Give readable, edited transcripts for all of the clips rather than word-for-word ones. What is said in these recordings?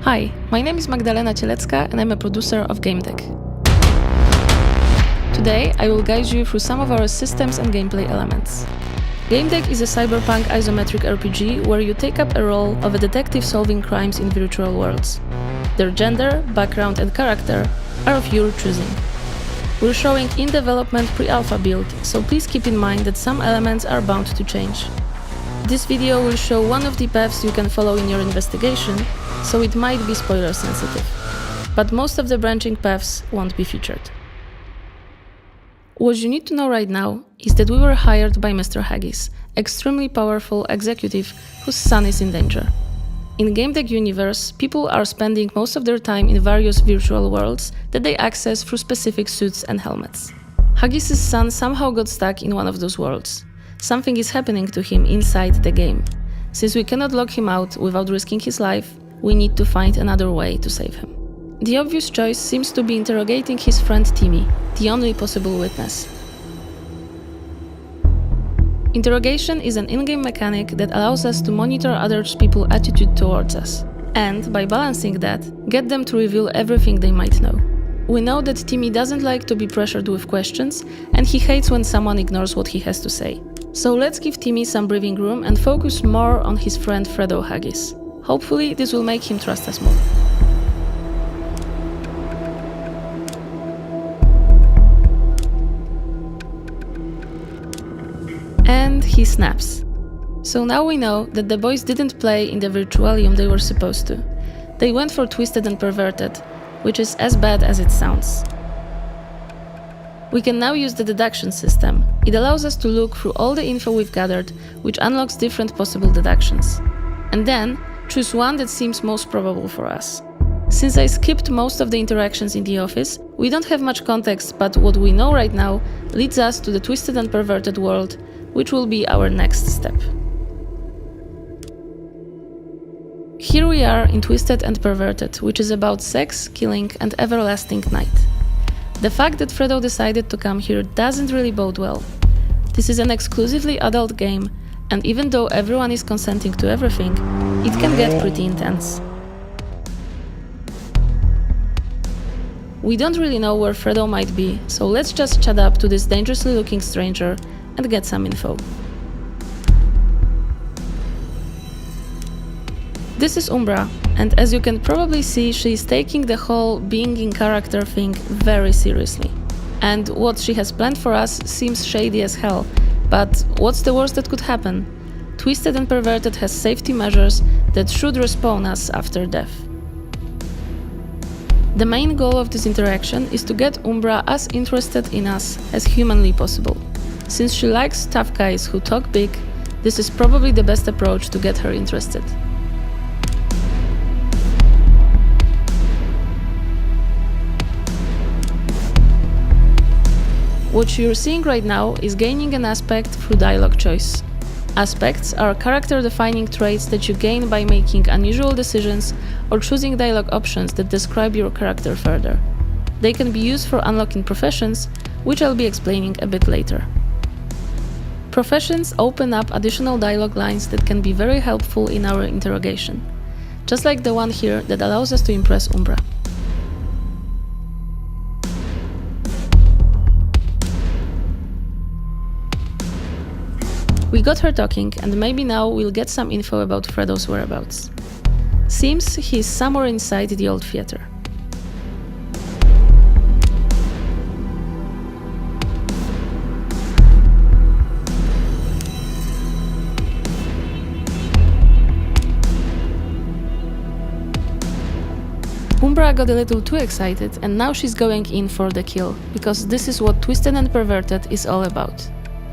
Hi, my name is Magdalena Cielecka and I'm a producer of Gamedec. Today, I will guide you through some of our systems and gameplay elements. Gamedec is a cyberpunk isometric RPG where you take up a role of a detective solving crimes in virtual worlds. Their gender, background and character are of your choosing. We're showing in-development pre-alpha build, so please keep in mind that some elements are bound to change. This video will show one of the paths you can follow in your investigation, so it might be spoiler sensitive. But most of the branching paths won't be featured. What you need to know right now is that we were hired by Mr. Haggis, extremely powerful executive whose son is in danger. In Gamedec universe, people are spending most of their time in various virtual worlds that they access through specific suits and helmets. Haggis' son somehow got stuck in one of those worlds. Something is happening to him inside the game. Since we cannot lock him out without risking his life, we need to find another way to save him. The obvious choice seems to be interrogating his friend Timmy, the only possible witness. Interrogation is an in-game mechanic that allows us to monitor other people's attitude towards us, and, by balancing that, get them to reveal everything they might know. We know that Timmy doesn't like to be pressured with questions, and he hates when someone ignores what he has to say. So let's give Timmy some breathing room and focus more on his friend Fredo Haggis. Hopefully this will make him trust us more. And he snaps. So now we know that the boys didn't play in the virtualium they were supposed to. They went for Twisted and Perverted, which is as bad as it sounds. We can now use the deduction system. It allows us to look through all the info we've gathered, which unlocks different possible deductions. And then, choose one that seems most probable for us. Since I skipped most of the interactions in the office, we don't have much context, but what we know right now leads us to the Twisted and Perverted world, which will be our next step. Here we are in Twisted and Perverted, which is about sex, killing, and everlasting night. The fact that Fredo decided to come here doesn't really bode well. This is an exclusively adult game, and even though everyone is consenting to everything, it can get pretty intense. We don't really know where Fredo might be, so let's just chat up to this dangerously looking stranger and get some info. This is Umbra, and as you can probably see, she is taking the whole being in character thing very seriously. And what she has planned for us seems shady as hell, but what's the worst that could happen? Twisted and Perverted has safety measures that should respawn us after death. The main goal of this interaction is to get Umbra as interested in us as humanly possible. Since she likes tough guys who talk big, this is probably the best approach to get her interested. What you're seeing right now is gaining an aspect through dialogue choice. Aspects are character-defining traits that you gain by making unusual decisions or choosing dialogue options that describe your character further. They can be used for unlocking professions, which I'll be explaining a bit later. Professions open up additional dialogue lines that can be very helpful in our interrogation, just like the one here that allows us to impress Umbra. We got her talking, and maybe now we'll get some info about Fredo's whereabouts. Seems he's somewhere inside the old theater. Umbra got a little too excited, and now she's going in for the kill, because this is what Twisted and Perverted is all about.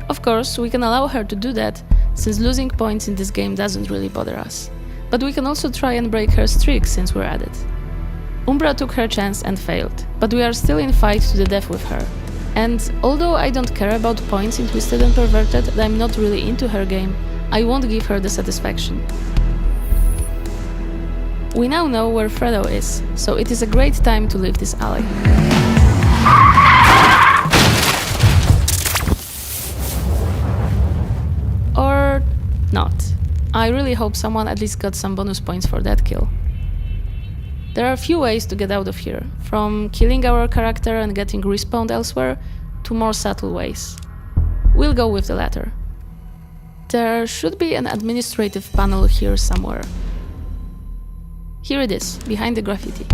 Of course, we can allow her to do that, since losing points in this game doesn't really bother us. But we can also try and break her streak since we're at it. Umbra took her chance and failed, but we are still in fight to the death with her. And although I don't care about points in Twisted and Perverted and I'm not really into her game, I won't give her the satisfaction. We now know where Fredo is, so it is a great time to leave this alley. Or not. I really hope someone at least got some bonus points for that kill. There are a few ways to get out of here, from killing our character and getting respawned elsewhere, to more subtle ways. We'll go with the latter. There should be an administrative panel here somewhere. Here it is, behind the graffiti.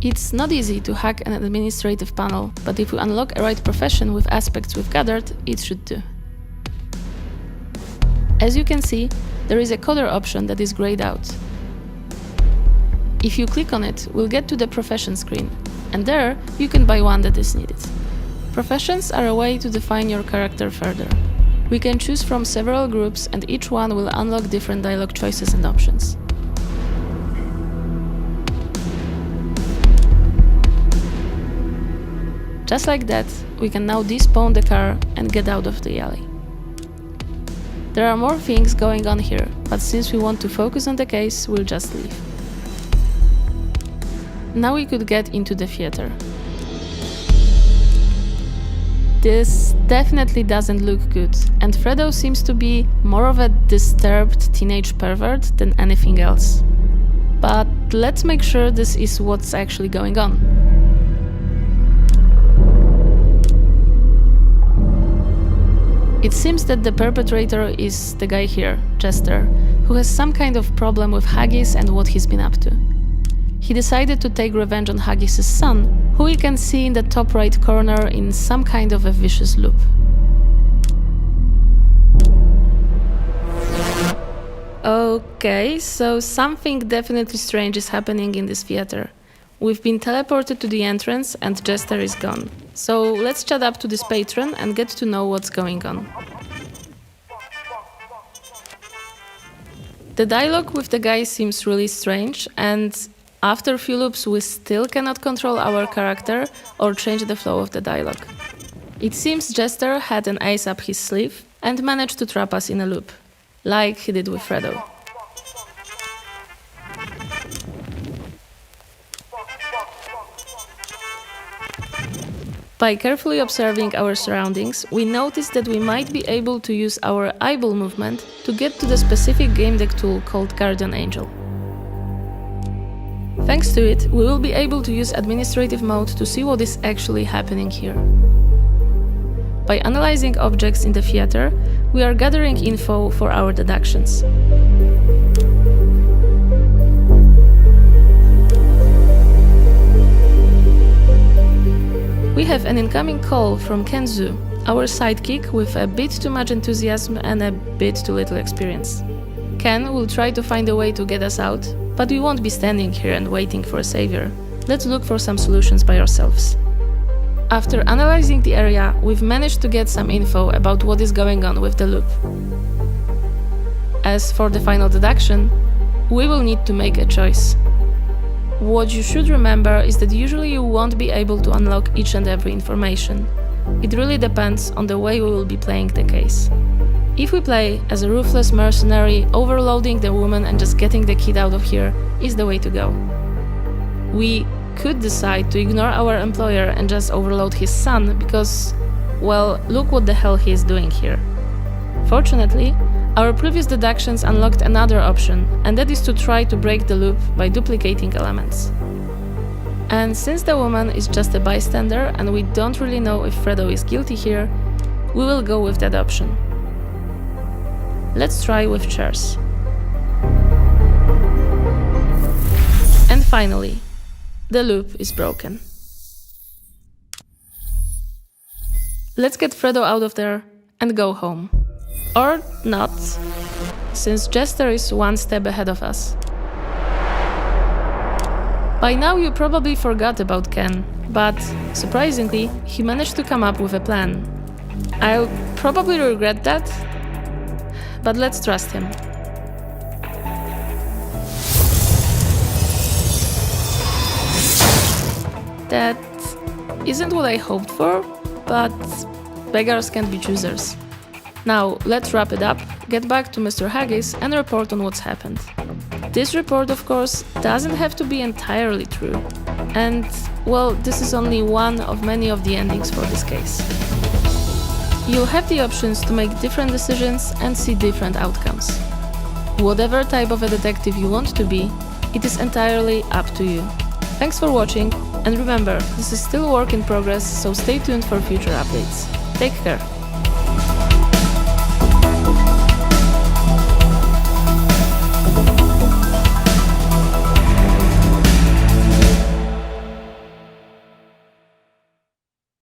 It's not easy to hack an administrative panel, but if we unlock a right profession with aspects we've gathered, it should do. As you can see, there is a coder option that is grayed out. If you click on it, we'll get to the profession screen, and there you can buy one that is needed. Professions are a way to define your character further. We can choose from several groups, and each one will unlock different dialogue choices and options. Just like that, we can now despawn the car and get out of the alley. There are more things going on here, but since we want to focus on the case, we'll just leave. Now we could get into the theater. This definitely doesn't look good, and Fredo seems to be more of a disturbed teenage pervert than anything else. But let's make sure this is what's actually going on. It seems that the perpetrator is the guy here, Jester, who has some kind of problem with Haggis and what he's been up to. He decided to take revenge on Haggis' son, who we can see in the top right corner in some kind of a vicious loop. Okay, so something definitely strange is happening in this theater. We've been teleported to the entrance and Jester is gone. So let's chat up to this patron and get to know what's going on. The dialogue with the guy seems really strange, and after a few loops we still cannot control our character or change the flow of the dialogue. It seems Jester had an ace up his sleeve and managed to trap us in a loop, like he did with Fredo. By carefully observing our surroundings, we noticed that we might be able to use our eyeball movement to get to the specific Gamedec tool called Guardian Angel. Thanks to it, we will be able to use administrative mode to see what is actually happening here. By analyzing objects in the theater, we are gathering info for our deductions. We have an incoming call from Kenzu, our sidekick with a bit too much enthusiasm and a bit too little experience. Ken will try to find a way to get us out, but we won't be standing here and waiting for a savior. Let's look for some solutions by ourselves. After analyzing the area, we've managed to get some info about what is going on with the loop. As for the final deduction, we will need to make a choice. What you should remember is that usually you won't be able to unlock each and every information. It really depends on the way we will be playing the case. If we play as a ruthless mercenary, overloading the woman and just getting the kid out of here is the way to go. We could decide to ignore our employer and just overload his son because, well, look what the hell he is doing here. Fortunately, our previous deductions unlocked another option, and that is to try to break the loop by duplicating elements. And since the woman is just a bystander and we don't really know if Fredo is guilty here, we will go with that option. Let's try with chairs. And finally, the loop is broken. Let's get Fredo out of there and go home. Or not, since Jester is one step ahead of us. By now you probably forgot about Ken, but surprisingly, he managed to come up with a plan. I'll probably regret that, but let's trust him. That isn't what I hoped for, but beggars can't be choosers. Now, let's wrap it up, get back to Mr. Haggis and report on what's happened. This report, of course, doesn't have to be entirely true. And, well, this is only one of many of the endings for this case. You'll have the options to make different decisions and see different outcomes. Whatever type of a detective you want to be, it is entirely up to you. Thanks for watching, and remember, this is still a work in progress, so stay tuned for future updates. Take care!